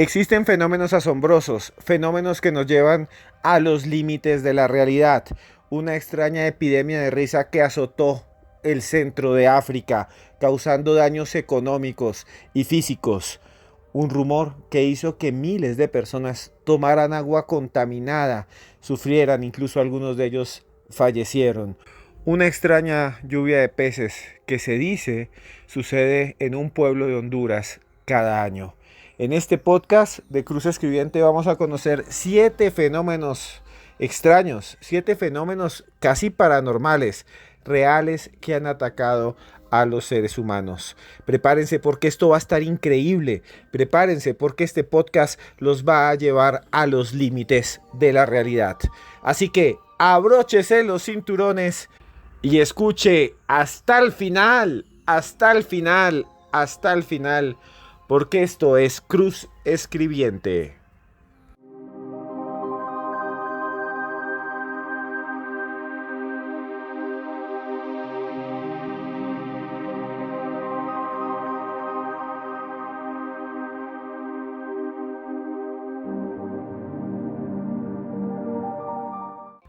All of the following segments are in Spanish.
Existen fenómenos asombrosos, fenómenos que nos llevan a los límites de la realidad. Una extraña epidemia de risa que azotó el centro de África, causando daños económicos y físicos. Un rumor que hizo que miles de personas tomaran agua contaminada, sufrieran, incluso algunos de ellos fallecieron. Una extraña lluvia de peces que se dice sucede en un pueblo de Honduras cada año. En este podcast de Cruz Escribiente vamos a conocer 7 fenómenos extraños, 7 fenómenos casi paranormales, reales que han atacado a los seres humanos. Prepárense porque esto va a estar increíble. Prepárense porque este podcast los va a llevar a los límites de la realidad. Así que abróchese los cinturones y escuche hasta el final, hasta el final, hasta el final, porque esto es Cruz Escribiente.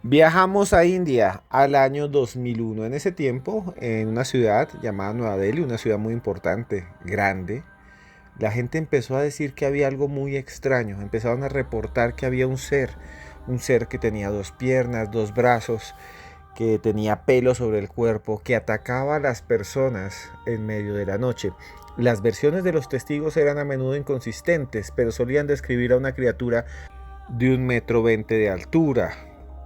Viajamos a India al año 2001. En ese tiempo, en una ciudad llamada Nueva Delhi, una ciudad muy importante, grande, la gente empezó a decir que había algo muy extraño. Empezaron a reportar que había un ser que tenía 2 piernas, 2 brazos, que tenía pelo sobre el cuerpo, que atacaba a las personas en medio de la noche. Las versiones de los testigos eran a menudo inconsistentes, pero solían describir a una criatura de 1,20 m de altura,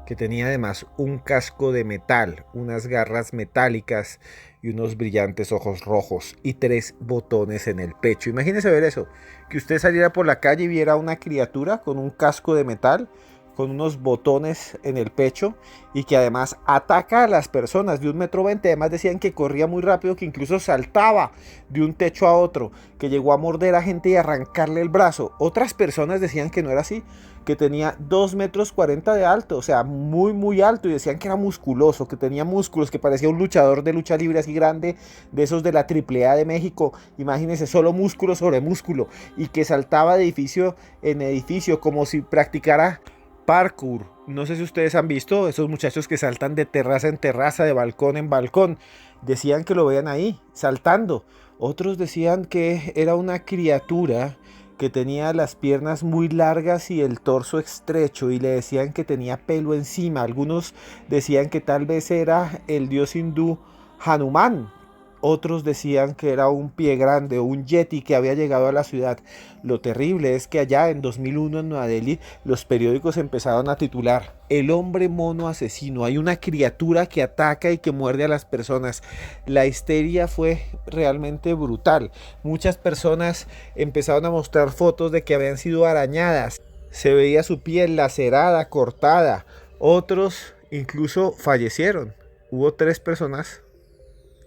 que tenía además un casco de metal, unas garras metálicas y unos brillantes ojos rojos y 3 botones en el pecho. Imagínese ver eso, que usted saliera por la calle y viera una criatura con un casco de metal, con unos botones en el pecho y que además ataca a las personas de 1,20 m. Además decían que corría muy rápido, que incluso saltaba de un techo a otro, que llegó a morder a gente y arrancarle el brazo. Otras personas decían que no era así, que tenía 2,40 m de alto, o sea, muy alto, y decían que era musculoso, que tenía músculos, que parecía un luchador de lucha libre así grande, de esos de la AAA de México. Imagínense, solo músculo sobre músculo, y que saltaba de edificio en edificio como si practicara parkour. No sé si ustedes han visto esos muchachos que saltan de terraza en terraza, de balcón en balcón. Decían que lo veían ahí, saltando. Otros decían que era una criatura que tenía las piernas muy largas y el torso estrecho, y le decían que tenía pelo encima. Algunos decían que tal vez era el dios hindú Hanuman. Otros decían que era un pie grande o un yeti que había llegado a la ciudad. Lo terrible es que allá en 2001 en Nueva Delhi los periódicos empezaron a titular: el hombre mono asesino, hay una criatura que ataca y que muerde a las personas. La histeria fue realmente brutal. Muchas personas empezaron a mostrar fotos de que habían sido arañadas. Se veía su piel lacerada, cortada. Otros incluso fallecieron. Hubo 3 personas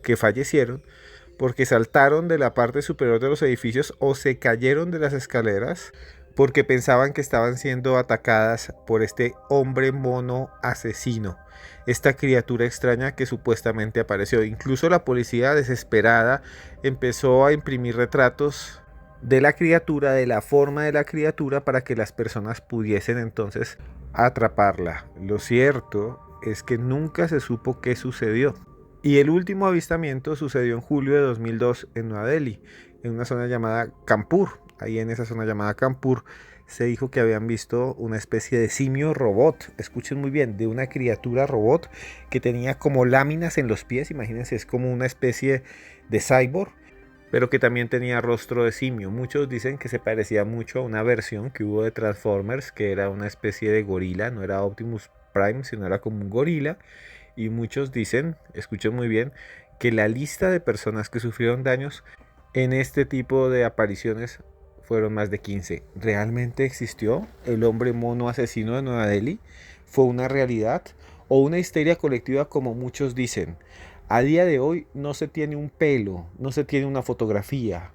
que fallecieron porque saltaron de la parte superior de los edificios o se cayeron de las escaleras porque pensaban que estaban siendo atacadas por este hombre mono asesino, esta criatura extraña que supuestamente apareció. Incluso la policía, desesperada, empezó a imprimir retratos de la criatura, de la forma de la criatura, para que las personas pudiesen entonces atraparla. Lo cierto es que nunca se supo qué sucedió. Y el último avistamiento sucedió en julio de 2002 en Nueva Delhi, en una zona llamada Kanpur. Ahí en esa zona llamada Kanpur se dijo que habían visto una especie de simio robot. Escuchen muy bien, de una criatura robot que tenía como láminas en los pies. Imagínense, es como una especie de cyborg, pero que también tenía rostro de simio. Muchos dicen que se parecía mucho a una versión que hubo de Transformers, que era una especie de gorila. No era Optimus Prime, sino era como un gorila. Y muchos dicen, escuchen muy bien, que la lista de personas que sufrieron daños en este tipo de apariciones fueron más de 15. ¿Realmente existió el hombre mono asesino de Nueva Delhi? ¿Fue una realidad o una histeria colectiva como muchos dicen? A día de hoy no se tiene un pelo, no se tiene una fotografía,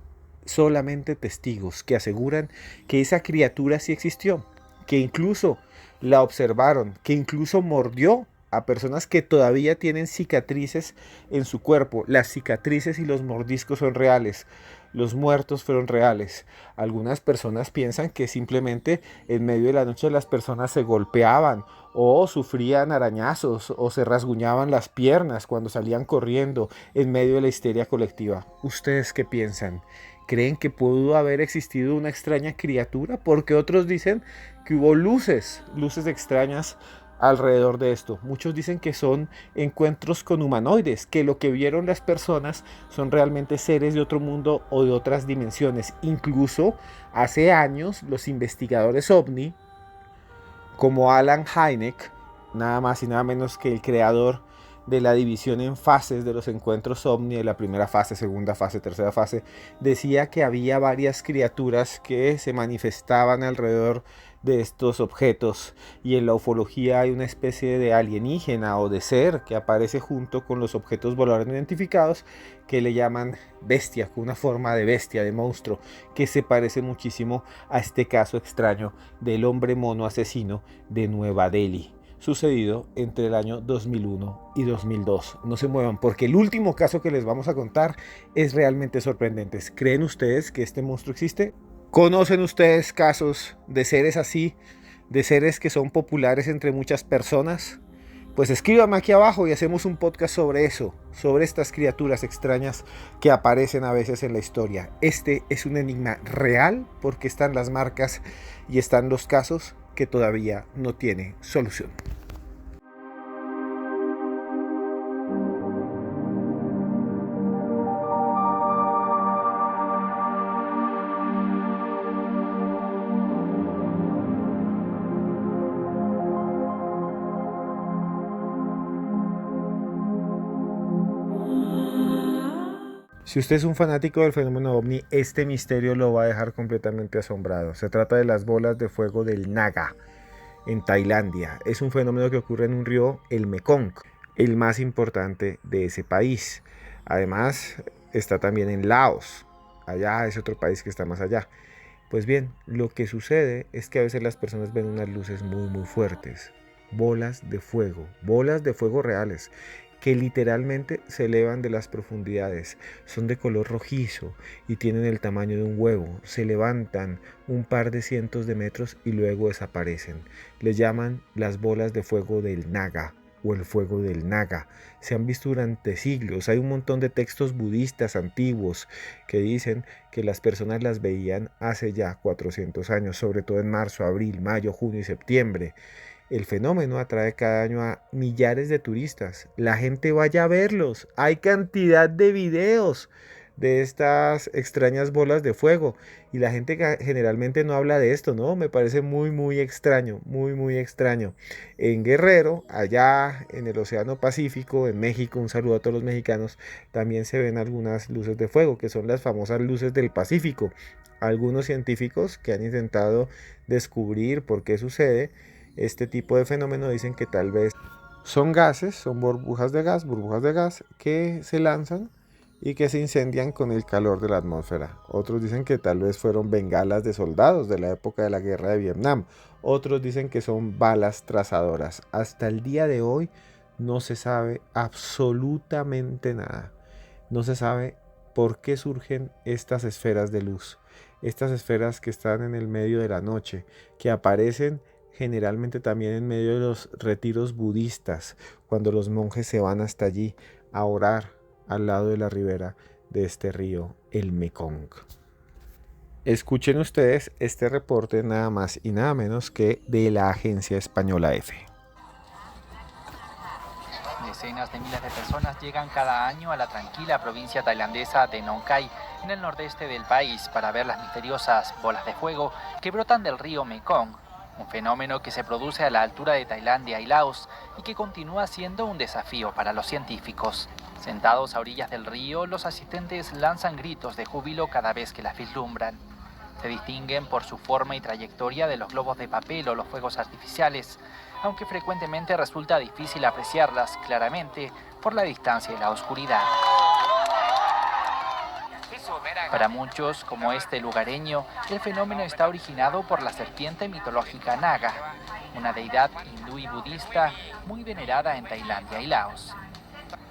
solamente testigos que aseguran que esa criatura sí existió, que incluso la observaron, que incluso mordió a personas que todavía tienen cicatrices en su cuerpo. Las cicatrices y los mordiscos son reales. Los muertos fueron reales. Algunas personas piensan que simplemente en medio de la noche las personas se golpeaban o sufrían arañazos o se rasguñaban las piernas cuando salían corriendo en medio de la histeria colectiva. ¿Ustedes qué piensan? ¿Creen que pudo haber existido una extraña criatura? Porque otros dicen que hubo luces extrañas alrededor de esto. Muchos dicen que son encuentros con humanoides, que lo que vieron las personas son realmente seres de otro mundo o de otras dimensiones. Incluso hace años los investigadores ovni, como Alan Hynek, nada más y nada menos que el creador de la división en fases de los encuentros ovni, de la primera fase, segunda fase, tercera fase, decía que había varias criaturas que se manifestaban alrededor de estos objetos, y en la ufología hay una especie de alienígena o de ser que aparece junto con los objetos voladores no identificados, que le llaman bestia, con una forma de bestia, de monstruo, que se parece muchísimo a este caso extraño del hombre mono asesino de Nueva Delhi, sucedido entre el año 2001 y 2002. No se muevan, porque el último caso que les vamos a contar es realmente sorprendente. ¿Creen ustedes que este monstruo existe? ¿Conocen ustedes casos de seres así, de seres que son populares entre muchas personas? Pues escríbame aquí abajo y hacemos un podcast sobre eso, sobre estas criaturas extrañas que aparecen a veces en la historia. Este es un enigma real porque están las marcas y están los casos que todavía no tiene solución. Si usted es un fanático del fenómeno ovni, este misterio lo va a dejar completamente asombrado. Se trata de las bolas de fuego del Naga, en Tailandia. Es un fenómeno que ocurre en un río, el Mekong, el más importante de ese país. Además, está también en Laos. Allá es otro país que está más allá. Pues bien, lo que sucede es que a veces las personas ven unas luces muy fuertes. Bolas de fuego reales, que literalmente se elevan de las profundidades. Son de color rojizo y tienen el tamaño de un huevo. Se levantan un par de cientos de metros y luego desaparecen. Les llaman las bolas de fuego del Naga o el fuego del Naga. Se han visto durante siglos. Hay un montón de textos budistas antiguos que dicen que las personas las veían hace ya 400 años, sobre todo en marzo, abril, mayo, junio y septiembre. El fenómeno atrae cada año a millares de turistas. La gente vaya a verlos. Hay cantidad de videos de estas extrañas bolas de fuego. Y la gente generalmente no habla de esto, ¿no? Me parece muy extraño, muy extraño. En Guerrero, allá en el Océano Pacífico, en México, un saludo a todos los mexicanos, también se ven algunas luces de fuego, que son las famosas luces del Pacífico. Algunos científicos que han intentado descubrir por qué sucede este tipo de fenómeno dicen que tal vez son gases, son burbujas de gas que se lanzan y que se incendian con el calor de la atmósfera. Otros dicen que tal vez fueron bengalas de soldados de la época de la guerra de Vietnam. Otros dicen que son balas trazadoras. Hasta el día de hoy no se sabe absolutamente nada. No se sabe por qué surgen estas esferas de luz. Estas esferas que están en el medio de la noche, que aparecen generalmente también en medio de los retiros budistas, cuando los monjes se van hasta allí a orar al lado de la ribera de este río, el Mekong. Escuchen ustedes este reporte nada más y nada menos que de la agencia española EFE. Decenas de miles de personas llegan cada año a la tranquila provincia tailandesa de Nong Khai, en el nordeste del país, para ver las misteriosas bolas de fuego que brotan del río Mekong, un fenómeno que se produce a la altura de Tailandia y Laos y que continúa siendo un desafío para los científicos. Sentados a orillas del río, los asistentes lanzan gritos de júbilo cada vez que las vislumbran. Se distinguen por su forma y trayectoria de los globos de papel o los fuegos artificiales, aunque frecuentemente resulta difícil apreciarlas claramente por la distancia y la oscuridad. Para muchos, como este lugareño, el fenómeno está originado por la serpiente mitológica Naga. una deidad hindú y budista muy venerada en Tailandia y Laos.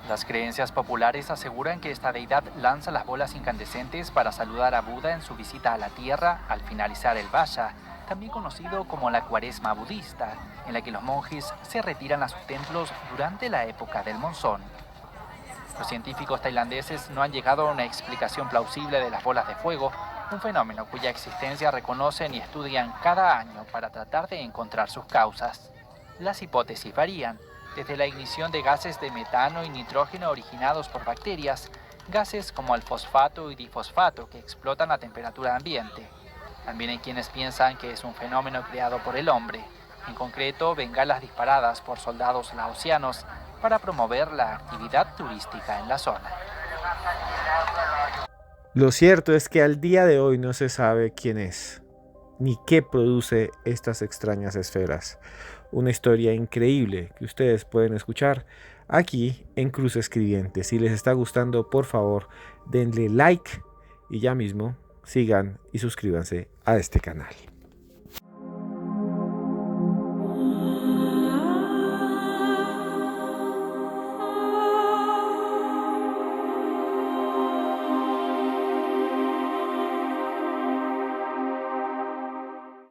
Las creencias populares aseguran que esta deidad lanza las bolas incandescentes para saludar a Buda en su visita a la Tierra al finalizar el Vaya, también conocido como la Cuaresma budista, en la que los monjes se retiran a sus templos durante la época del monzón. Los científicos tailandeses no han llegado a una explicación plausible de las bolas de fuego, un fenómeno cuya existencia reconocen y estudian cada año para tratar de encontrar sus causas. Las hipótesis varían, desde la ignición de gases de metano y nitrógeno originados por bacterias, gases como el fosfato y difosfato que explotan a temperatura ambiente. También hay quienes piensan que es un fenómeno creado por el hombre, en concreto bengalas disparadas por soldados laosianos para promover la actividad turística en la zona. Lo cierto es que al día de hoy no se sabe quién es, ni qué produce estas extrañas esferas. Una historia increíble que ustedes pueden escuchar aquí en Cruz Escribiente. Si les está gustando, por favor, denle like y ya mismo sigan y suscríbanse a este canal.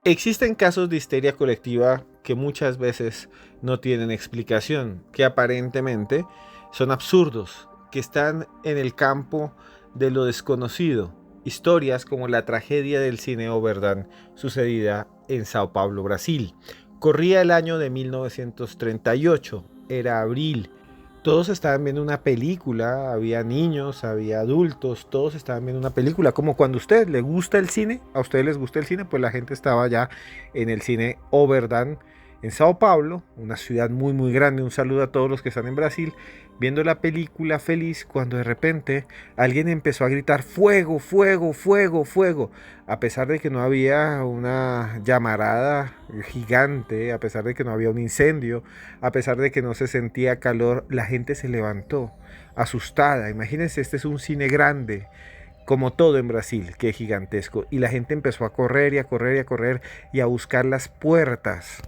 Existen casos de histeria colectiva que muchas veces no tienen explicación, que aparentemente son absurdos, que están en el campo de lo desconocido. Historias como la tragedia del cine Oberdan sucedida en Sao Paulo, Brasil. Corría el año de 1938, era abril. Todos estaban viendo una película, había niños, había adultos, todos estaban viendo una película, como cuando a usted le gusta el cine, a ustedes les gusta el cine, pues la gente estaba ya en el cine Oberdan en Sao Paulo, una ciudad muy muy grande. Un saludo a todos los que están en Brasil, viendo la película feliz, cuando de repente alguien empezó a gritar fuego, fuego, fuego, fuego, a pesar de que no había una llamarada gigante, a pesar de que no había un incendio, a pesar de que no se sentía calor. La gente se levantó asustada. Imagínense, este es un cine grande, como todo en Brasil, que es gigantesco, y la gente empezó a correr y a correr y a correr y a buscar las puertas.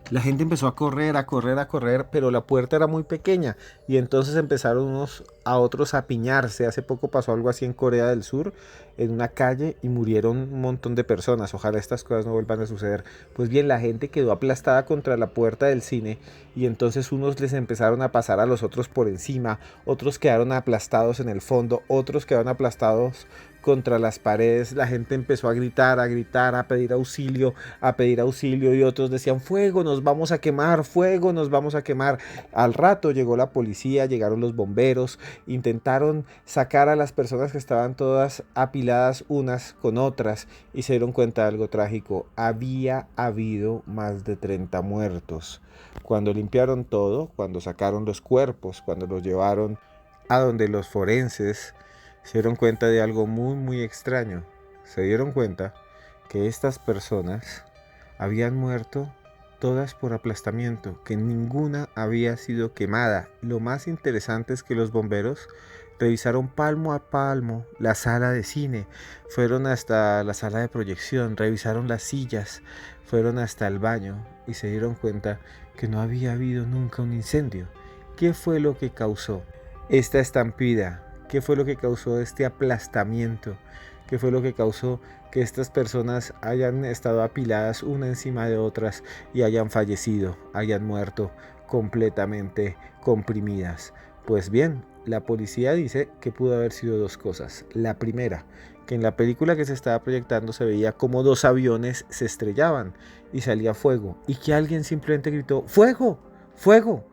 La gente empezó a correr, a correr, a correr, pero la puerta era muy pequeña y entonces empezaron unos a otros a piñarse. Hace poco pasó algo así en Corea del Sur, en una calle, y murieron un montón de personas. Ojalá estas cosas no vuelvan a suceder. Pues bien, la gente quedó aplastada contra la puerta del cine y entonces unos les empezaron a pasar a los otros por encima, otros quedaron aplastados en el fondo, otros quedaron aplastados contra las paredes. La gente empezó a gritar, a pedir auxilio, y otros decían fuego, nos vamos a quemar, fuego, nos vamos a quemar. Al rato llegó la policía, llegaron los bomberos, intentaron sacar a las personas que estaban todas apiladas unas con otras y se dieron cuenta de algo trágico: había habido más de 30 muertos. Cuando limpiaron todo, cuando sacaron los cuerpos, cuando los llevaron a donde los forenses, se dieron cuenta de algo muy muy extraño. Se dieron cuenta que estas personas habían muerto todas por aplastamiento, que ninguna había sido quemada. Lo más interesante es que los bomberos revisaron palmo a palmo la sala de cine, fueron hasta la sala de proyección, revisaron las sillas, fueron hasta el baño y se dieron cuenta que no había habido nunca un incendio. ¿Qué fue lo que causó esta estampida? ¿Qué fue lo que causó este aplastamiento? ¿Qué fue lo que causó que estas personas hayan estado apiladas una encima de otras y hayan fallecido, hayan muerto completamente comprimidas? Pues bien, la policía dice que pudo haber sido dos cosas. La primera, que en la película que se estaba proyectando se veía como dos aviones se estrellaban y salía fuego, y que alguien simplemente gritó ¡fuego! ¡Fuego!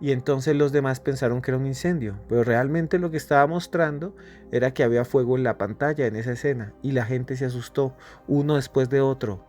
Y entonces los demás pensaron que era un incendio, pero realmente lo que estaba mostrando era que había fuego en la pantalla, en esa escena, y la gente se asustó, uno después de otro,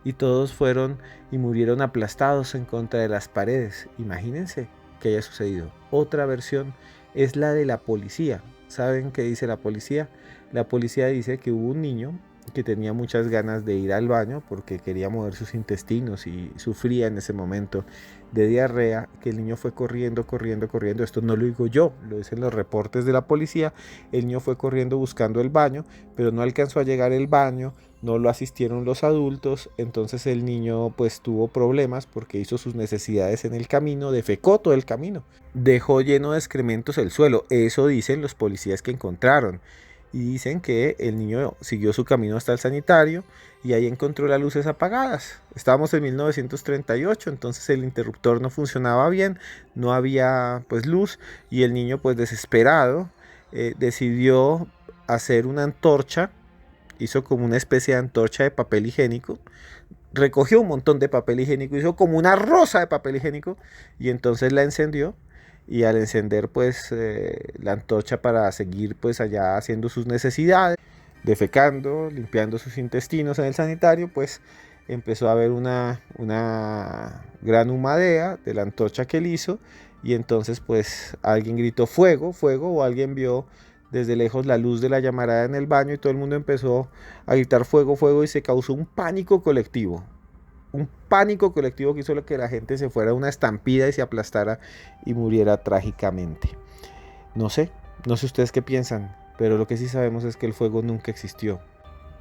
y todos fueron y murieron aplastados en contra de las paredes. Imagínense que haya sucedido. Otra versión es la de la policía. ¿Saben qué dice la policía? La policía dice que hubo un niño que tenía muchas ganas de ir al baño porque quería mover sus intestinos y sufría en ese momento de diarrea, que el niño fue corriendo, corriendo, corriendo. Esto no lo digo yo, lo dicen los reportes de la policía. El niño fue corriendo buscando el baño, pero no alcanzó a llegar al baño, no lo asistieron los adultos, entonces el niño pues tuvo problemas porque hizo sus necesidades en el camino, defecó todo el camino, dejó lleno de excrementos el suelo. Eso dicen los policías que encontraron. Y dicen que el niño siguió su camino hasta el sanitario y ahí encontró las luces apagadas. Estábamos en 1938, entonces el interruptor no funcionaba bien, no había pues luz, y el niño pues desesperado decidió hacer una antorcha. Hizo como una especie de antorcha de papel higiénico, recogió un montón de papel higiénico, hizo como una rosa de papel higiénico y entonces la encendió. Y al encender pues la antorcha para seguir pues allá haciendo sus necesidades, defecando, limpiando sus intestinos en el sanitario, pues empezó a haber una gran humadea de la antorcha que él hizo, y entonces pues alguien gritó fuego, fuego, o alguien vio desde lejos la luz de la llamarada en el baño y todo el mundo empezó a gritar fuego, fuego, y se causó un pánico colectivo. Un pánico colectivo que hizo que la gente se fuera a una estampida y se aplastara y muriera trágicamente. No sé, no sé ustedes qué piensan, pero lo que sí sabemos es que el fuego nunca existió,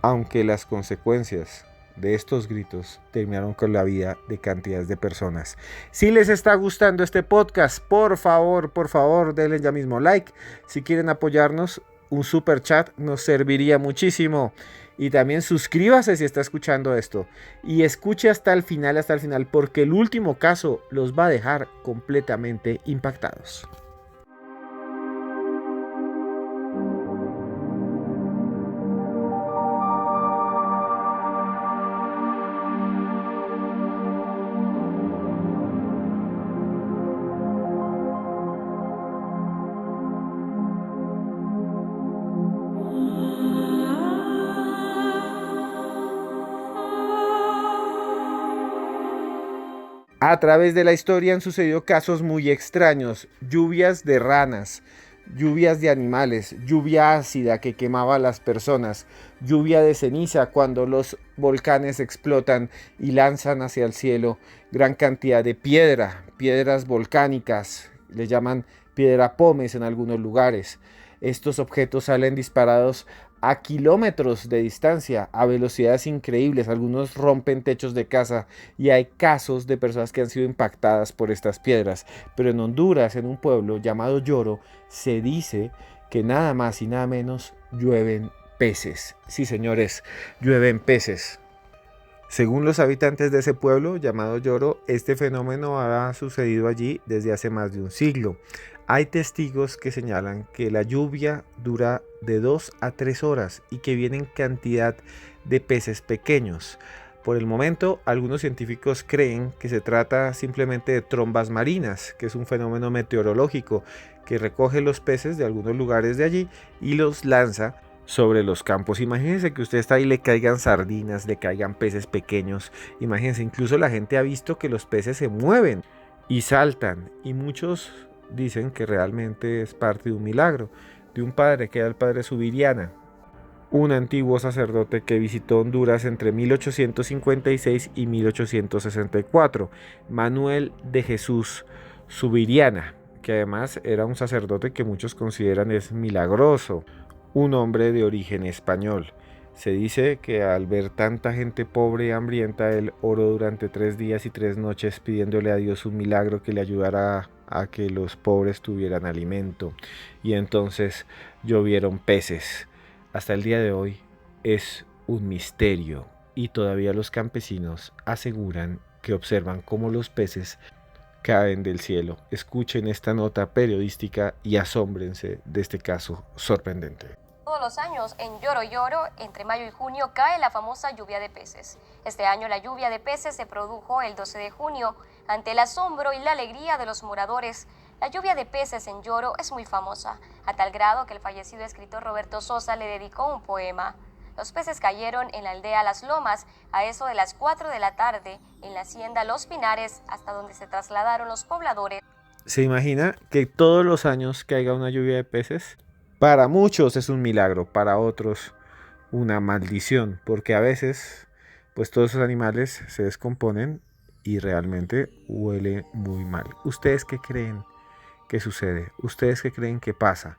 aunque las consecuencias de estos gritos terminaron con la vida de cantidades de personas. Si les está gustando este podcast, por favor, denle ya mismo like. Si quieren apoyarnos, un super chat nos serviría muchísimo. Y también suscríbase si está escuchando esto. Y escuche hasta el final, porque el último caso los va a dejar completamente impactados. A través de la historia han sucedido casos muy extraños: lluvias de ranas, lluvias de animales, lluvia ácida que quemaba a las personas, lluvia de ceniza cuando los volcanes explotan y lanzan hacia el cielo gran cantidad de piedras volcánicas, le llaman piedra pómez en algunos lugares. Estos objetos salen disparados a kilómetros de distancia, a velocidades increíbles. Algunos rompen techos de casa y hay casos de personas que han sido impactadas por estas piedras. Pero en Honduras, en un pueblo llamado Yoro, se dice que nada más y nada menos llueven peces. Sí, señores, llueven peces. Según los habitantes de ese pueblo llamado Yoro, este fenómeno ha sucedido allí desde hace más de un siglo. Hay testigos que señalan que la lluvia dura de 2 a 3 horas y que vienen cantidad de peces pequeños. Por el momento, algunos científicos creen que se trata simplemente de trombas marinas, que es un fenómeno meteorológico que recoge los peces de algunos lugares de allí y los lanza sobre los campos. Imagínense que usted está ahí y le caigan sardinas, le caigan peces pequeños. Imagínense, incluso la gente ha visto que los peces se mueven y saltan, y muchos dicen que realmente es parte de un milagro, de un padre que era el padre Subiriana, un antiguo sacerdote que visitó Honduras entre 1856 y 1864, Manuel de Jesús Subiriana, que además era un sacerdote que muchos consideran es milagroso, un hombre de origen español. Se dice que al ver tanta gente pobre y hambrienta, él oró durante 3 días y 3 noches pidiéndole a Dios un milagro que le ayudara a que los pobres tuvieran alimento. Y entonces llovieron peces. Hasta el día de hoy es un misterio y todavía los campesinos aseguran que observan cómo los peces caen del cielo. Escuchen esta nota periodística y asómbrense de este caso sorprendente. Todos los años en Yoro Yoro, entre mayo y junio, cae la famosa lluvia de peces. Este año la lluvia de peces se produjo el 12 de junio. Ante el asombro y la alegría de los moradores, la lluvia de peces en Yoro es muy famosa, a tal grado que el fallecido escritor Roberto Sosa le dedicó un poema. Los peces cayeron en la aldea Las Lomas a eso de las 4 de la tarde, en la hacienda Los Pinares, hasta donde se trasladaron los pobladores. ¿Se imagina que todos los años caiga una lluvia de peces? Para muchos es un milagro, para otros una maldición, porque a veces pues todos esos animales se descomponen y realmente huele muy mal. ¿Ustedes qué creen que sucede? ¿Ustedes qué creen que pasa?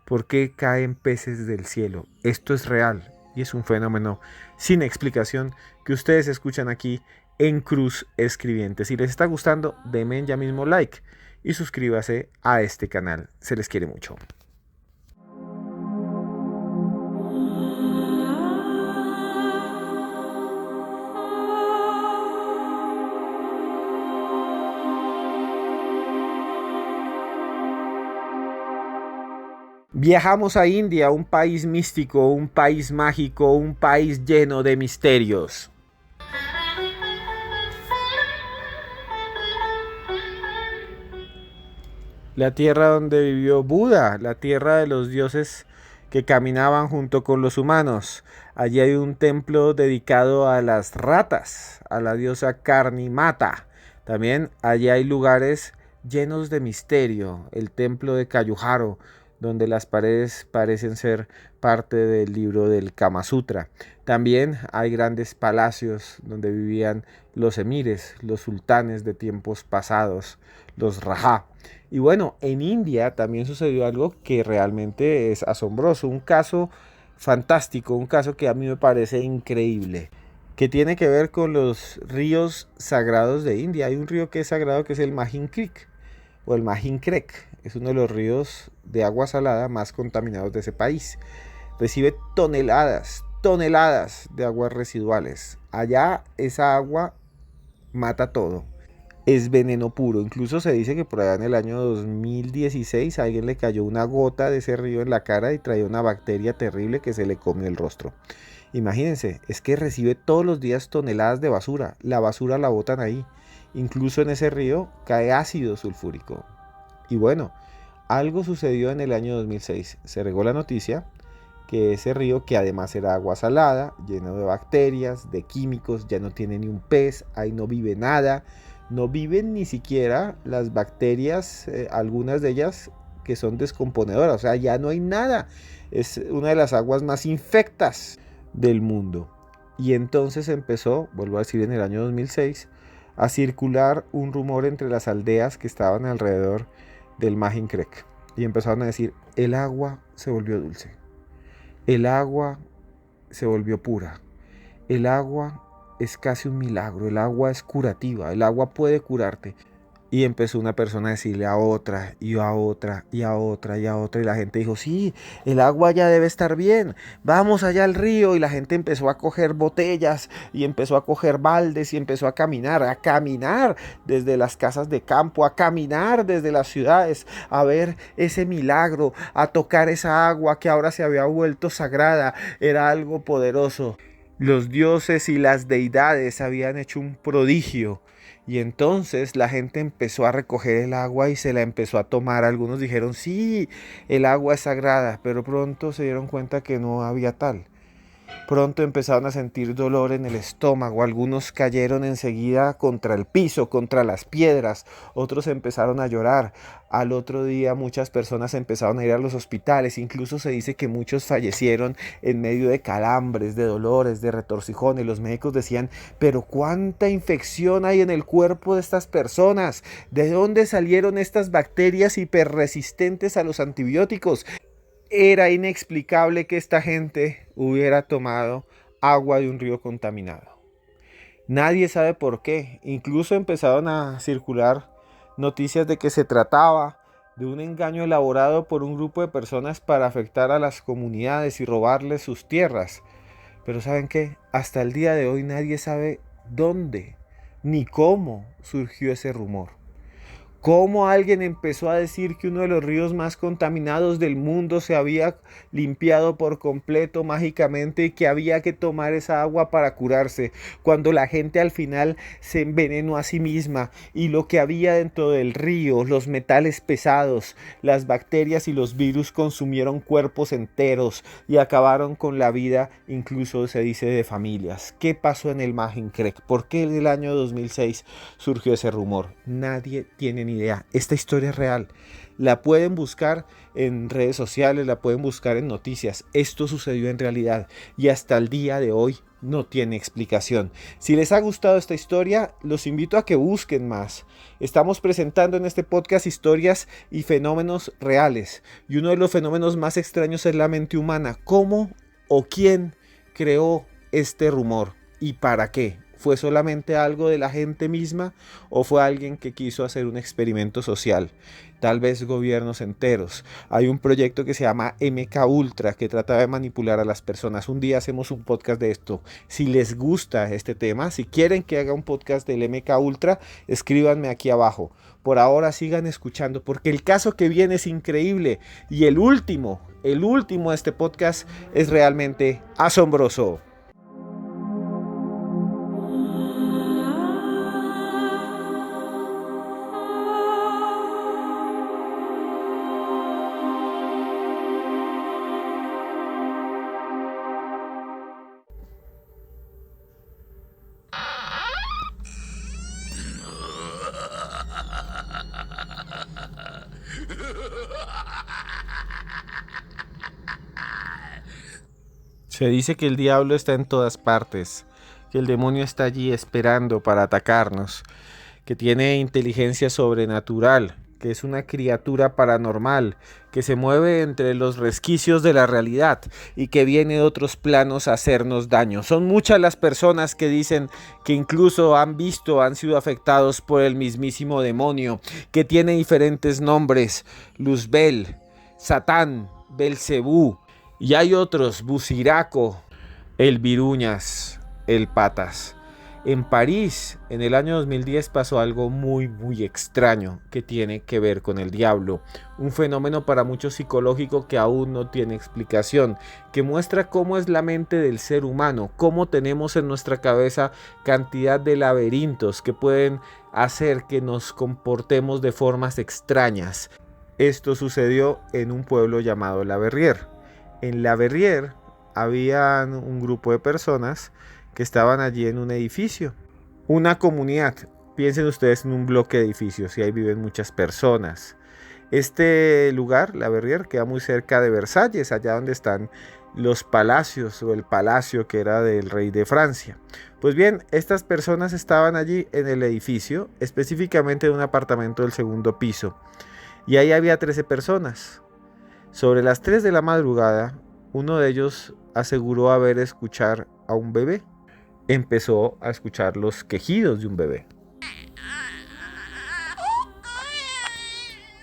¿Por qué caen peces del cielo? Esto es real y es un fenómeno sin explicación que ustedes escuchan aquí en Cruz Escribiente. Si les está gustando, denme ya mismo like y suscríbase a este canal. Se les quiere mucho. Viajamos a India, un país místico, un país mágico, un país lleno de misterios. La tierra donde vivió Buda, la tierra de los dioses que caminaban junto con los humanos. Allí hay un templo dedicado a las ratas, a la diosa Karnimata. También allí hay lugares llenos de misterio, el templo de Cayujaro, donde las paredes parecen ser parte del libro del Kama Sutra. También hay grandes palacios donde vivían los emires, los sultanes de tiempos pasados, los Rajá. Y bueno, en India también sucedió algo que realmente es asombroso, un caso fantástico, un caso que a mí me parece increíble, que tiene que ver con los ríos sagrados de India. Hay un río que es sagrado que es el Mahin Creek o el Mahin Creek, es uno de los ríos de agua salada más contaminados de ese país. Recibe toneladas de aguas residuales. Allá esa agua mata todo. Es veneno puro. Incluso se dice que por allá en el año 2016 a alguien le cayó una gota de ese río en la cara y traía una bacteria terrible que se le comió el rostro. Imagínense, es que recibe todos los días toneladas de basura. La basura la botan ahí. Incluso en ese río cae ácido sulfúrico. Y bueno, algo sucedió en el año 2006. Se regó la noticia que ese río, que además era agua salada, lleno de bacterias, de químicos, ya no tiene ni un pez, ahí no vive nada. No viven ni siquiera las bacterias, algunas de ellas que son descomponedoras, o sea, ya no hay nada. Es una de las aguas más infectas del mundo. Y entonces empezó, vuelvo a decir en el año 2006, a circular un rumor entre las aldeas que estaban alrededor del Mahin Creek. Y empezaron a decir, el agua se volvió dulce, el agua se volvió pura, el agua es casi un milagro, el agua es curativa, el agua puede curarte. Y empezó una persona a decirle a otra, y a otra, y a otra, y a otra, y la gente dijo, sí, el agua ya debe estar bien, vamos allá al río. Y la gente empezó a coger botellas, y empezó a coger baldes, y empezó a caminar desde las casas de campo, a caminar desde las ciudades, a ver ese milagro, a tocar esa agua que ahora se había vuelto sagrada, era algo poderoso. Los dioses y las deidades habían hecho un prodigio. Y entonces la gente empezó a recoger el agua y se la empezó a tomar. Algunos dijeron, sí, el agua es sagrada, pero pronto se dieron cuenta que no había tal. Pronto empezaron a sentir dolor en el estómago, algunos cayeron enseguida contra el piso, contra las piedras, otros empezaron a llorar. Al otro día muchas personas empezaron a ir a los hospitales, incluso se dice que muchos fallecieron en medio de calambres, de dolores, de retorcijones. Los médicos decían, pero ¿cuánta infección hay en el cuerpo de estas personas? ¿De dónde salieron estas bacterias hiperresistentes a los antibióticos? Era inexplicable que esta gente hubiera tomado agua de un río contaminado. Nadie sabe por qué. Incluso empezaron a circular noticias de que se trataba de un engaño elaborado por un grupo de personas para afectar a las comunidades y robarles sus tierras. Pero ¿saben qué? Hasta el día de hoy nadie sabe dónde ni cómo surgió ese rumor. Cómo alguien empezó a decir que uno de los ríos más contaminados del mundo se había limpiado por completo mágicamente y que había que tomar esa agua para curarse, cuando la gente al final se envenenó a sí misma y lo que había dentro del río, los metales pesados, las bacterias y los virus consumieron cuerpos enteros y acabaron con la vida, incluso se dice, de familias. ¿Qué pasó en el Mahin Creek? ¿Por qué en el año 2006 surgió ese rumor? Nadie tiene tienen idea. Esta historia es real. La pueden buscar en redes sociales, la pueden buscar en noticias. Esto sucedió en realidad y hasta el día de hoy no tiene explicación. Si les ha gustado esta historia, los invito a que busquen más. Estamos presentando en este podcast historias y fenómenos reales. Y uno de los fenómenos más extraños es la mente humana. ¿Cómo o quién creó este rumor? ¿Y para qué? ¿Fue solamente algo de la gente misma o fue alguien que quiso hacer un experimento social? Tal vez gobiernos enteros. Hay un proyecto que se llama MK Ultra que trata de manipular a las personas. Un día hacemos un podcast de esto. Si les gusta este tema, si quieren que haga un podcast del MK Ultra, escríbanme aquí abajo. Por ahora sigan escuchando porque el caso que viene es increíble y el último de este podcast es realmente asombroso. Se dice que el diablo está en todas partes, que el demonio está allí esperando para atacarnos, que tiene inteligencia sobrenatural, que es una criatura paranormal, que se mueve entre los resquicios de la realidad y que viene de otros planos a hacernos daño. Son muchas las personas que dicen que incluso han sido afectados por el mismísimo demonio, que tiene diferentes nombres: Luzbel, Satán, Belcebú. Y hay otros: Buciraco, el Viruñas, el Patas. En París, en el año 2010, pasó algo muy extraño que tiene que ver con el diablo. Un fenómeno para muchos psicológico que aún no tiene explicación, que muestra cómo es la mente del ser humano, cómo tenemos en nuestra cabeza cantidad de laberintos que pueden hacer que nos comportemos de formas extrañas. Esto sucedió en un pueblo llamado La Verrière. En La Verrière había un grupo de personas que estaban allí en un edificio, una comunidad. Piensen ustedes en un bloque de edificios y ahí viven muchas personas. Este lugar, La Verrière, queda muy cerca de Versalles, allá donde están los palacios o el palacio que era del rey de Francia. Pues bien, estas personas estaban allí en el edificio, específicamente en un apartamento del segundo piso, y ahí había 13 personas. Sobre las 3 de la madrugada, uno de ellos aseguró haber escuchado a un bebé. Empezó a escuchar los quejidos de un bebé.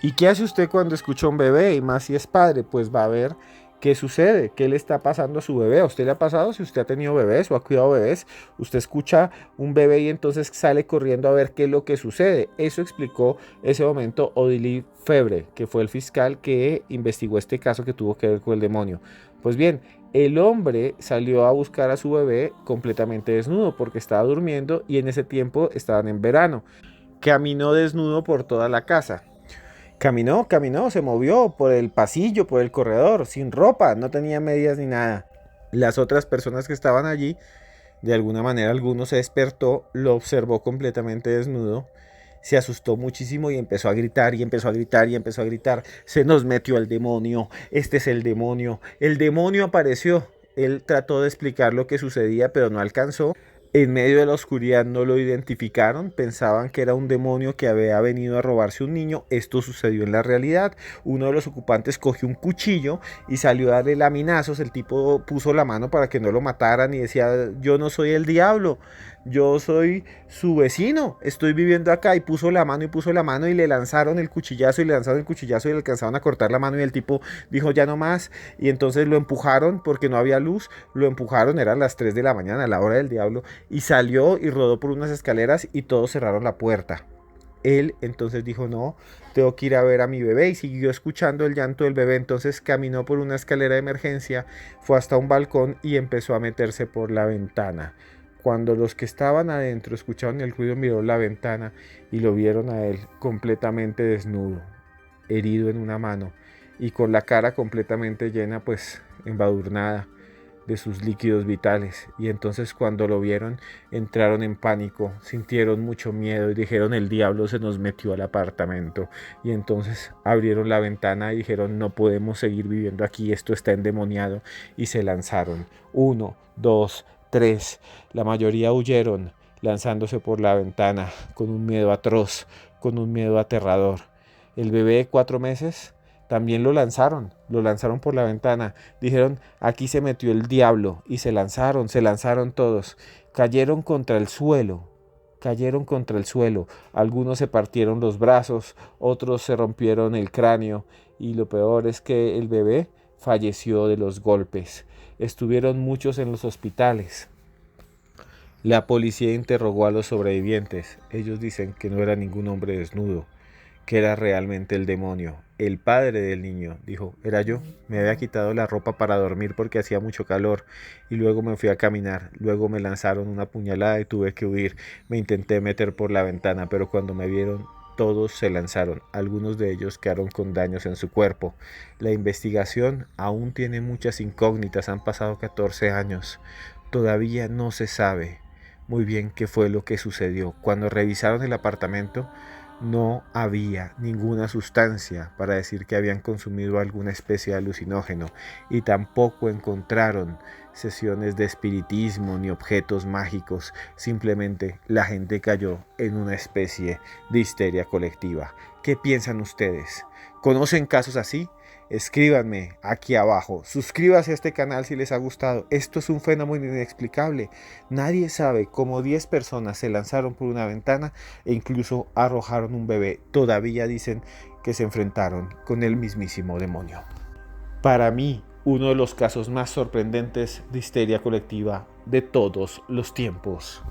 ¿Y qué hace usted cuando escucha a un bebé? Y más si es padre, pues va a ver qué sucede, qué le está pasando a su bebé. ¿A usted le ha pasado? Si usted ha tenido bebés o ha cuidado bebés, usted escucha un bebé y entonces sale corriendo a ver qué es lo que sucede. Eso explicó ese momento Odile Febre, que fue el fiscal que investigó este caso que tuvo que ver con el demonio. Pues bien, el hombre salió a buscar a su bebé completamente desnudo porque estaba durmiendo y en ese tiempo estaban en verano. Caminó desnudo por toda la casa. Caminó, se movió por el pasillo, por el corredor, sin ropa, no tenía medias ni nada. Las otras personas que estaban allí, de alguna manera alguno se despertó, lo observó completamente desnudo, se asustó muchísimo y empezó a gritar, y empezó a gritar, y empezó a gritar: se nos metió el demonio, este es el demonio apareció. Él trató de explicar lo que sucedía, pero no alcanzó. En medio de la oscuridad no lo identificaron, pensaban que era un demonio que había venido a robarse un niño. Esto sucedió en la realidad. Uno de los ocupantes cogió un cuchillo y salió a darle laminazos. El tipo puso la mano para que no lo mataran y decía: yo no soy el diablo, yo soy su vecino, estoy viviendo acá. Y puso la mano y le lanzaron el cuchillazo y le alcanzaron a cortar la mano y el tipo dijo: ya no más. Y entonces lo empujaron porque no había luz, eran las 3 de la mañana, a la hora del diablo, y salió y rodó por unas escaleras y todos cerraron la puerta. Él entonces dijo: no, tengo que ir a ver a mi bebé, y siguió escuchando el llanto del bebé. Entonces caminó por una escalera de emergencia, fue hasta un balcón y empezó a meterse por la ventana. Cuando los que estaban adentro escucharon el ruido, miró la ventana y lo vieron a él completamente desnudo, herido en una mano y con la cara completamente llena, pues embadurnada de sus líquidos vitales, y entonces cuando lo vieron entraron en pánico, sintieron mucho miedo y dijeron: el diablo se nos metió al apartamento. Y entonces abrieron la ventana y dijeron: no podemos seguir viviendo aquí, esto está endemoniado, y se lanzaron. 1, 2, 3, la mayoría huyeron, lanzándose por la ventana con un miedo atroz, con un miedo aterrador. El bebé de 4 meses también lo lanzaron por la ventana. Dijeron: aquí se metió el diablo, y se lanzaron todos. Cayeron contra el suelo. Algunos se partieron los brazos, otros se rompieron el cráneo, y lo peor es que el bebé falleció de los golpes. Estuvieron muchos en los hospitales. La policía interrogó a los sobrevivientes. Ellos dicen que no era ningún hombre desnudo, que era realmente el demonio. El padre del niño dijo: era yo, me había quitado la ropa para dormir porque hacía mucho calor, y luego me fui a caminar, luego me lanzaron una puñalada y tuve que huir. Me intenté meter por la ventana, pero cuando me vieron todos se lanzaron. Algunos de ellos quedaron con daños en su cuerpo. La investigación aún tiene muchas incógnitas, han pasado 14 años. Todavía no se sabe muy bien qué fue lo que sucedió. Cuando revisaron el apartamento, no había ninguna sustancia para decir que habían consumido alguna especie de alucinógeno, y tampoco encontraron sesiones de espiritismo ni objetos mágicos. Simplemente la gente cayó en una especie de histeria colectiva. ¿Qué piensan ustedes? ¿Conocen casos así? Escríbanme aquí abajo. Suscríbase a este canal si les ha gustado. Esto es un fenómeno inexplicable. Nadie sabe cómo 10 personas se lanzaron por una ventana e incluso arrojaron un bebé. Todavía dicen que se enfrentaron con el mismísimo demonio. Para mí, uno de los casos más sorprendentes de histeria colectiva de todos los tiempos.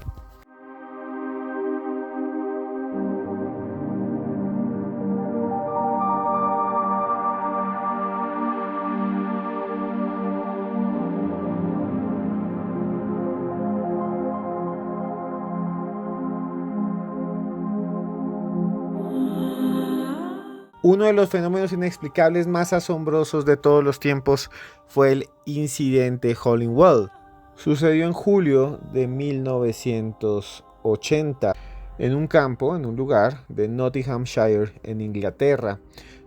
Uno de los fenómenos inexplicables más asombrosos de todos los tiempos fue el incidente Hollingwell. Sucedió en julio de 1980 en un campo, en un lugar de Nottinghamshire, en Inglaterra.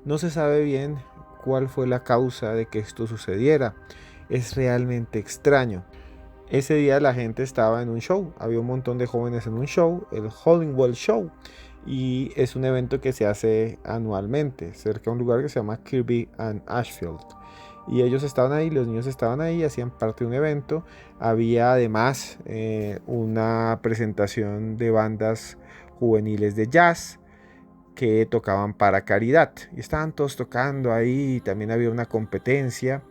No se sabe bien cuál fue la causa de que esto sucediera. Es realmente extraño. Ese día la gente estaba en un show, había un montón de jóvenes en un show, el Hollingwell Show, y es un evento que se hace anualmente cerca de un lugar que se llama Kirkby and Ashfield, y ellos estaban ahí, los niños estaban ahí, hacían parte de un evento. Había además una presentación de bandas juveniles de jazz que tocaban para caridad, y estaban todos tocando ahí, y también había una competencia,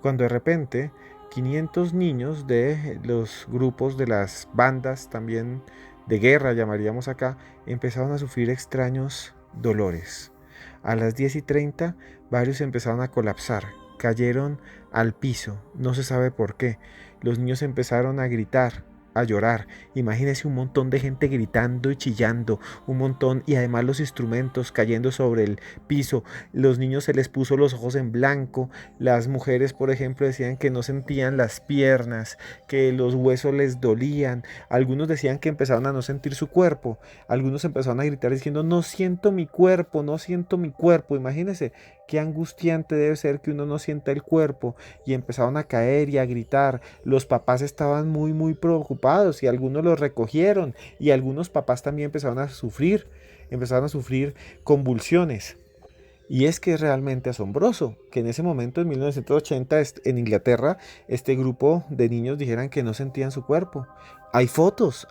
cuando de repente 500 niños de los grupos de las bandas también de guerra, llamaríamos acá, empezaron a sufrir extraños dolores. A las 10:30 varios empezaron a colapsar, cayeron al piso, no se sabe por qué. Los niños empezaron a gritar, a llorar. Imagínense un montón de gente gritando y chillando, un montón, y además los instrumentos cayendo sobre el piso. Los niños se les puso los ojos en blanco. Las mujeres, por ejemplo, decían que no sentían las piernas, que los huesos les dolían. Algunos decían que empezaron a no sentir su cuerpo. Algunos empezaron a gritar diciendo: no siento mi cuerpo, no siento mi cuerpo. Imagínense qué angustiante debe ser que uno no sienta el cuerpo. Y empezaron a caer y a gritar. Los papás estaban muy preocupados, y algunos los recogieron, y algunos papás también empezaron a sufrir convulsiones. Y es que es realmente asombroso que en ese momento, en 1980, en Inglaterra, este grupo de niños dijeran que no sentían su cuerpo. Hay fotos.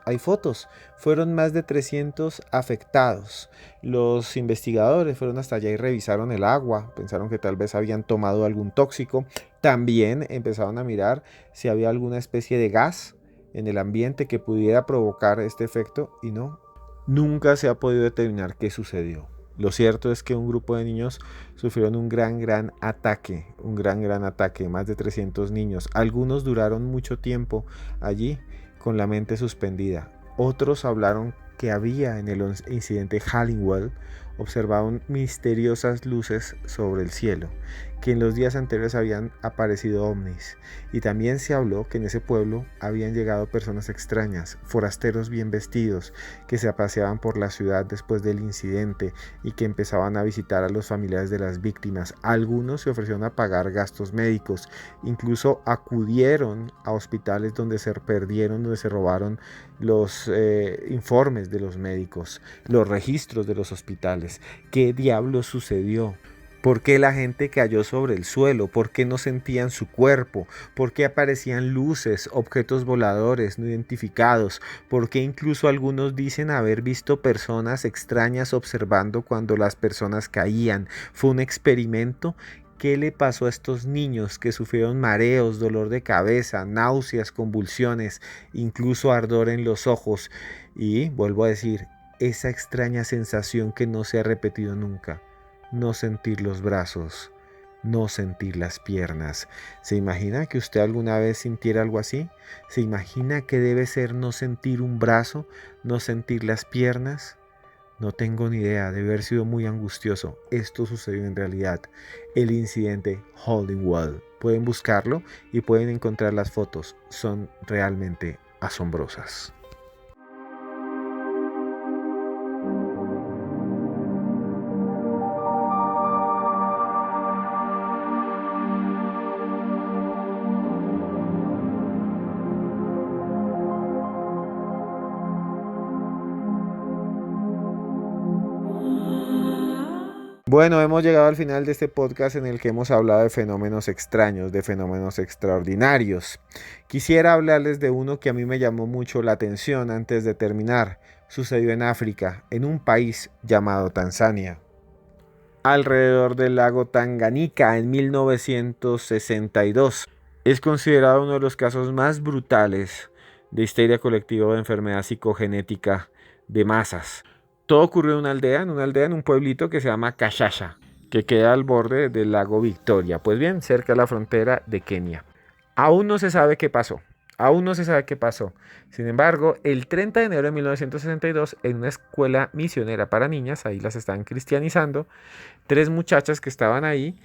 Fueron más de 300 afectados. Los investigadores fueron hasta allá y revisaron el agua. Pensaron que tal vez habían tomado algún tóxico. También empezaron a mirar si había alguna especie de gas en el ambiente que pudiera provocar este efecto, y no, nunca se ha podido determinar qué sucedió. Lo cierto es que un grupo de niños sufrieron un gran ataque, más de 300 niños. Algunos duraron mucho tiempo allí con la mente suspendida. Otros hablaron que había en el incidente Hollingwell observaron misteriosas luces sobre el cielo, que en los días anteriores habían aparecido ovnis, y también se habló que en ese pueblo habían llegado personas extrañas, forasteros bien vestidos, que se paseaban por la ciudad después del incidente y que empezaban a visitar a los familiares de las víctimas. Algunos se ofrecieron a pagar gastos médicos, incluso acudieron a hospitales donde se perdieron, donde se robaron los informes de los médicos, los registros de los hospitales. ¿Qué diablos sucedió? ¿Por qué la gente cayó sobre el suelo? ¿Por qué no sentían su cuerpo? ¿Por qué aparecían luces, objetos voladores no identificados? ¿Por qué incluso algunos dicen haber visto personas extrañas observando cuando las personas caían? ¿Fue un experimento? ¿Qué le pasó a estos niños que sufrieron mareos, dolor de cabeza, náuseas, convulsiones, incluso ardor en los ojos? Y vuelvo a decir, esa extraña sensación que no se ha repetido nunca. No sentir los brazos, no sentir las piernas. ¿Se imagina que usted alguna vez sintiera algo así? ¿Se imagina que debe ser no sentir un brazo, no sentir las piernas? No tengo ni idea, debe haber sido muy angustioso. Esto sucedió en realidad. El incidente Hollywood. Pueden buscarlo y pueden encontrar las fotos. Son realmente asombrosas. Bueno, hemos llegado al final de este podcast en el que hemos hablado de fenómenos extraños, de fenómenos extraordinarios. Quisiera hablarles de uno que a mí me llamó mucho la atención antes de terminar. Sucedió en África, en un país llamado Tanzania. Alrededor del lago Tanganika en 1962. Es considerado uno de los casos más brutales de histeria colectiva o de enfermedad psicogenética de masas. Todo ocurrió en una aldea, en un pueblito que se llama Kashasha, que queda al borde del lago Victoria, pues bien, cerca de la frontera de Kenia. Aún no se sabe qué pasó, Sin embargo, el 30 de enero de 1962, en una escuela misionera para niñas, ahí las estaban cristianizando, 3 muchachas que estaban ahí,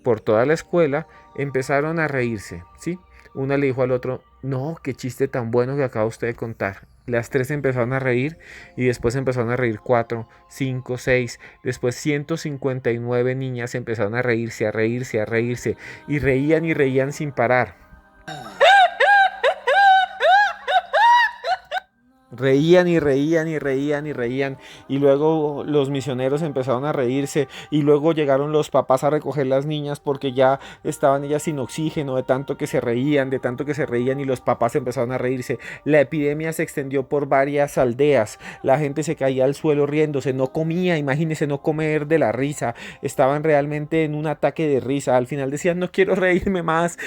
por toda la escuela, empezaron a reírse, ¿sí? Una le dijo al otro, no, qué chiste tan bueno que acaba usted de contar. Las 3 empezaron a reír y después empezaron a reír 4, 5, 6. Después 159 niñas empezaron a reírse y reían sin parar. Reían y luego los misioneros empezaron a reírse y luego llegaron los papás a recoger las niñas porque ya estaban ellas sin oxígeno de tanto que se reían y los papás empezaron a reírse. La epidemia se extendió por varias aldeas, la gente se caía al suelo riéndose, no comía, imagínense no comer de la risa, estaban realmente en un ataque de risa. Al final decían no quiero reírme más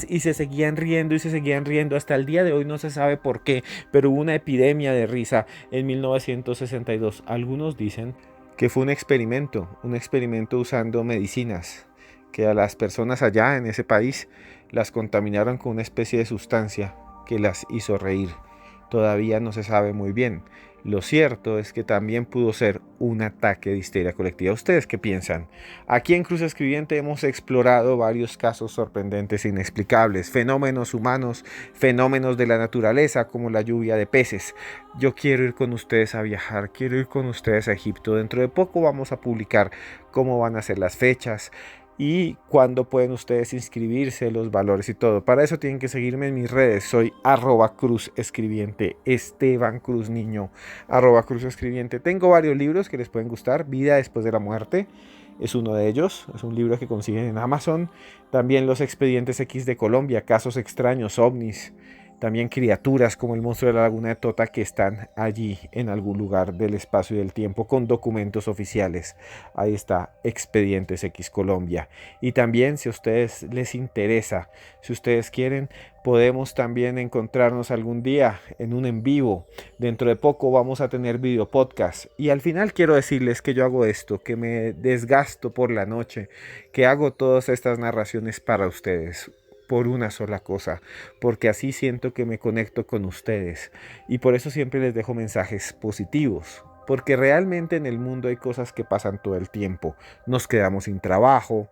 y se seguían riendo hasta el día de hoy. No se sabe por qué, pero hubo una epidemia de risa en 1962. Algunos dicen que fue un experimento usando medicinas, que a las personas allá en ese país las contaminaron con una especie de sustancia que las hizo reír. Todavía no se sabe muy bien. Lo cierto es que también pudo ser un ataque de histeria colectiva. ¿Ustedes qué piensan? Aquí en Cruz Escribiente hemos explorado varios casos sorprendentes e inexplicables, fenómenos humanos, fenómenos de la naturaleza como la lluvia de peces. Yo quiero ir con ustedes a viajar, quiero ir con ustedes a Egipto. Dentro de poco vamos a publicar cómo van a ser las fechas y cuándo pueden ustedes inscribirse, los valores y todo. Para eso tienen que seguirme en mis redes. Soy @cruzescribiente, Esteban Cruz Niño, @cruzescribiente. Tengo varios libros que les pueden gustar. Vida después de la muerte es uno de ellos. Es un libro que consiguen en Amazon. También Los Expedientes X de Colombia, casos extraños, ovnis. También criaturas como el monstruo de la laguna de Tota que están allí en algún lugar del espacio y del tiempo con documentos oficiales. Ahí está Expedientes X Colombia. Y también si a ustedes les interesa, si ustedes quieren, podemos también encontrarnos algún día en un en vivo. Dentro de poco vamos a tener video podcast. Y al final quiero decirles que yo hago esto, que me desgasto por la noche, que hago todas estas narraciones para ustedes. Por una sola cosa, porque así siento que me conecto con ustedes y por eso siempre les dejo mensajes positivos, porque realmente en el mundo hay cosas que pasan todo el tiempo. Nos quedamos sin trabajo,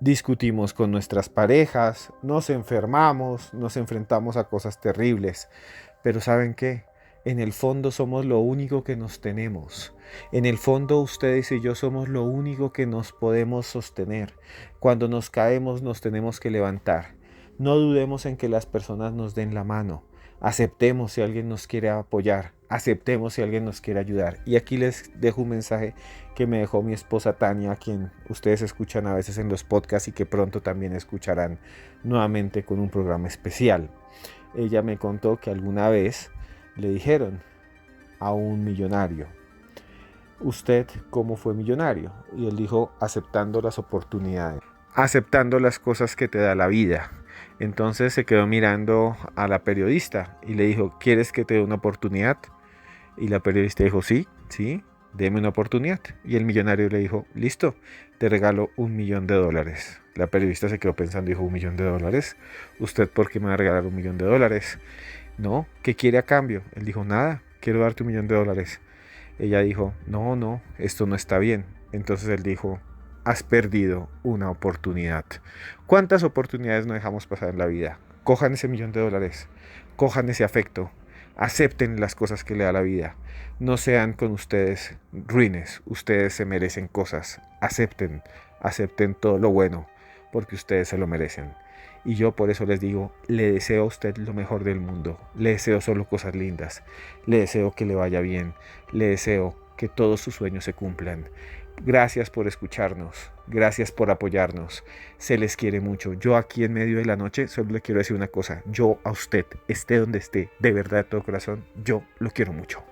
discutimos con nuestras parejas, nos enfermamos, nos enfrentamos a cosas terribles. Pero ¿saben qué? En el fondo somos lo único que nos tenemos. En el fondo ustedes y yo somos lo único que nos podemos sostener. Cuando nos caemos nos tenemos que levantar. No dudemos en que las personas nos den la mano. Aceptemos si alguien nos quiere apoyar. Aceptemos si alguien nos quiere ayudar. Y aquí les dejo un mensaje que me dejó mi esposa Tania, a quien ustedes escuchan a veces en los podcasts y que pronto también escucharán nuevamente con un programa especial. Ella me contó que alguna vez le dijeron a un millonario: ¿usted cómo fue millonario? Y él dijo: aceptando las oportunidades, aceptando las cosas que te da la vida. Entonces se quedó mirando a la periodista y le dijo: ¿quieres que te dé una oportunidad? Y la periodista dijo: sí, deme una oportunidad. Y el millonario le dijo: listo, te regalo $1.000.000. La periodista se quedó pensando y dijo: $1.000.000. ¿Usted por qué me va a regalar $1.000.000? No, ¿qué quiere a cambio? Él dijo: nada, quiero darte $1.000.000. Ella dijo: no, esto no está bien. Entonces él dijo: has perdido una oportunidad. ¿Cuántas oportunidades no dejamos pasar en la vida? Cojan ese $1.000.000, cojan ese afecto, acepten las cosas que le da la vida. No sean con ustedes ruines, ustedes se merecen cosas. Acepten todo lo bueno, porque ustedes se lo merecen. Y yo por eso les digo, le deseo a usted lo mejor del mundo. Le deseo solo cosas lindas. Le deseo que le vaya bien. Le deseo que todos sus sueños se cumplan. Gracias por escucharnos. Gracias por apoyarnos. Se les quiere mucho. Yo aquí en medio de la noche solo le quiero decir una cosa. Yo a usted, esté donde esté, de verdad de todo corazón, yo lo quiero mucho.